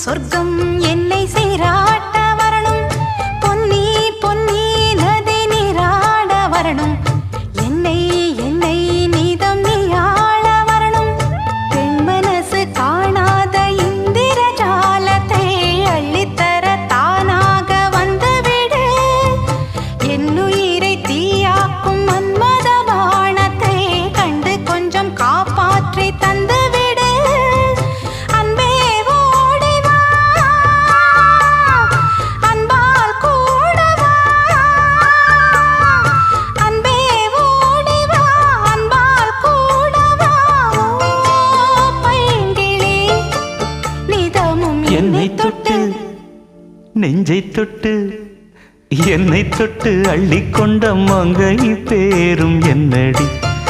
சொர்க்கம் என்னை சீராட்ட வரணும், பொன்னி பொன்னி நதி நீராட வரணும், என்னை என்னை நீதம் நீயாள வரணும். பெண் மனசு காணாத இந்திர ஜாலத்தை அள்ளித்தர தானாக வந்துவிடு. என்னுயிரை தீயாக்கும் மன்மத பாணத்தை கண்டு கொஞ்சம் காப்பாற்றி தந்துவிடு. அன்பே ஓடிவா, அன்பால் கூடவா. அன்பே ஓடிவா, அன்பால் கூடவா. பைங்கிளி நிதமும் என்னை தொட்டு நெஞ்சை தொட்டு என்னை தொட்டு அள்ளிக்கொண்ட மங்கை பேரும் என்னடி.